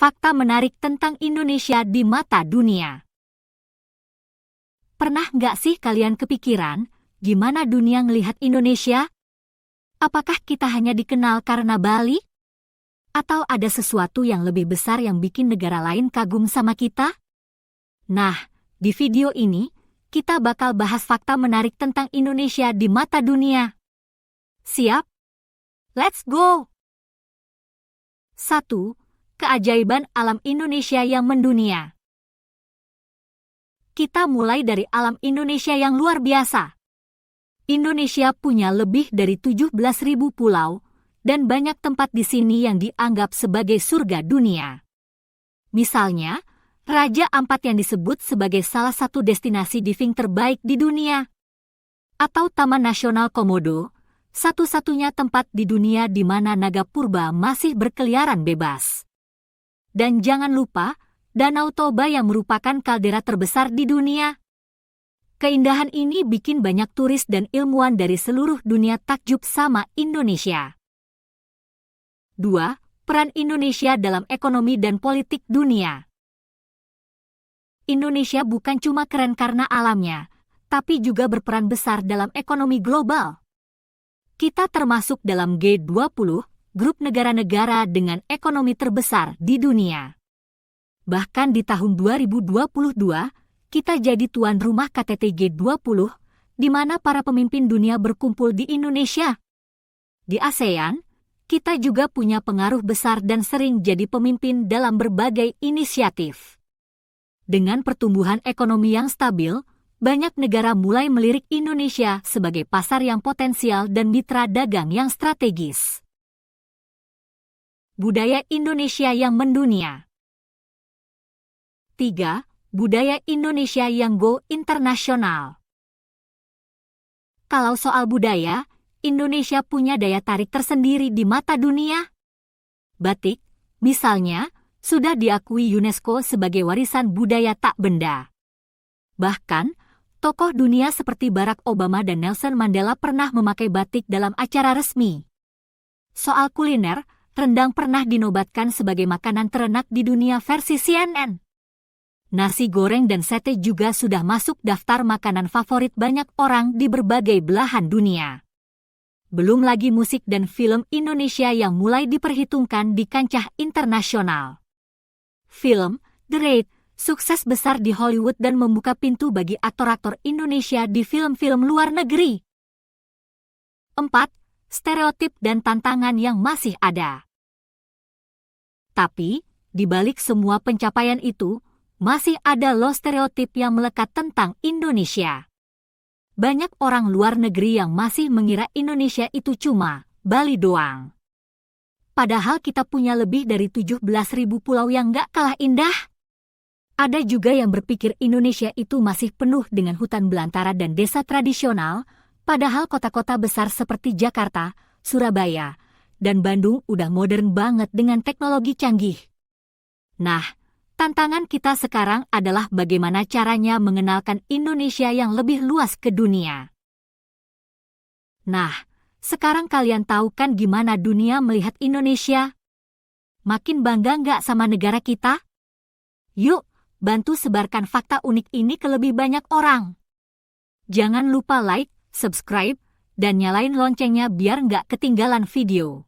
Fakta menarik tentang Indonesia di mata dunia. Pernah nggak sih kalian kepikiran, gimana dunia ngelihat Indonesia? Apakah kita hanya dikenal karena Bali? Atau ada sesuatu yang lebih besar yang bikin negara lain kagum sama kita? Nah, di video ini, kita bakal bahas fakta menarik tentang Indonesia di mata dunia. Siap? Let's go! 1. Keajaiban alam Indonesia yang mendunia. Kita mulai dari alam Indonesia yang luar biasa. Indonesia punya lebih dari 17.000 pulau, dan banyak tempat di sini yang dianggap sebagai surga dunia. Misalnya, Raja Ampat yang disebut sebagai salah satu destinasi diving terbaik di dunia. Atau Taman Nasional Komodo, satu-satunya tempat di dunia di mana naga purba masih berkeliaran bebas. Dan jangan lupa, Danau Toba yang merupakan kaldera terbesar di dunia. Keindahan ini bikin banyak turis dan ilmuwan dari seluruh dunia takjub sama Indonesia. 2. Peran Indonesia dalam ekonomi dan politik dunia. Indonesia bukan cuma keren karena alamnya, tapi juga berperan besar dalam ekonomi global. Kita termasuk dalam G20, grup negara-negara dengan ekonomi terbesar di dunia. Bahkan di tahun 2022, kita jadi tuan rumah KTT G20, di mana para pemimpin dunia berkumpul di Indonesia. Di ASEAN, kita juga punya pengaruh besar dan sering jadi pemimpin dalam berbagai inisiatif. Dengan pertumbuhan ekonomi yang stabil, banyak negara mulai melirik Indonesia sebagai pasar yang potensial dan mitra dagang yang strategis. Budaya Indonesia yang mendunia. 3. Budaya Indonesia yang go internasional. Kalau soal budaya, Indonesia punya daya tarik tersendiri di mata dunia. Batik, misalnya, sudah diakui UNESCO sebagai warisan budaya tak benda. Bahkan, tokoh dunia seperti Barack Obama dan Nelson Mandela pernah memakai batik dalam acara resmi. Soal kuliner, rendang pernah dinobatkan sebagai makanan terenak di dunia versi CNN. Nasi goreng dan sate juga sudah masuk daftar makanan favorit banyak orang di berbagai belahan dunia. Belum lagi musik dan film Indonesia yang mulai diperhitungkan di kancah internasional. Film The Raid sukses besar di Hollywood dan membuka pintu bagi aktor-aktor Indonesia di film-film luar negeri. 4. Stereotip dan tantangan yang masih ada. Tapi, di balik semua pencapaian itu, masih ada loh stereotip yang melekat tentang Indonesia. Banyak orang luar negeri yang masih mengira Indonesia itu cuma Bali doang. Padahal kita punya lebih dari 17.000 pulau yang gak kalah indah. Ada juga yang berpikir Indonesia itu masih penuh dengan hutan belantara dan desa tradisional, padahal kota-kota besar seperti Jakarta, Surabaya, dan Bandung udah modern banget dengan teknologi canggih. Nah, tantangan kita sekarang adalah bagaimana caranya mengenalkan Indonesia yang lebih luas ke dunia. Nah, sekarang kalian tahu kan gimana dunia melihat Indonesia? Makin bangga nggak sama negara kita? Yuk, bantu sebarkan fakta unik ini ke lebih banyak orang. Jangan lupa like, subscribe, dan nyalain loncengnya biar nggak ketinggalan video.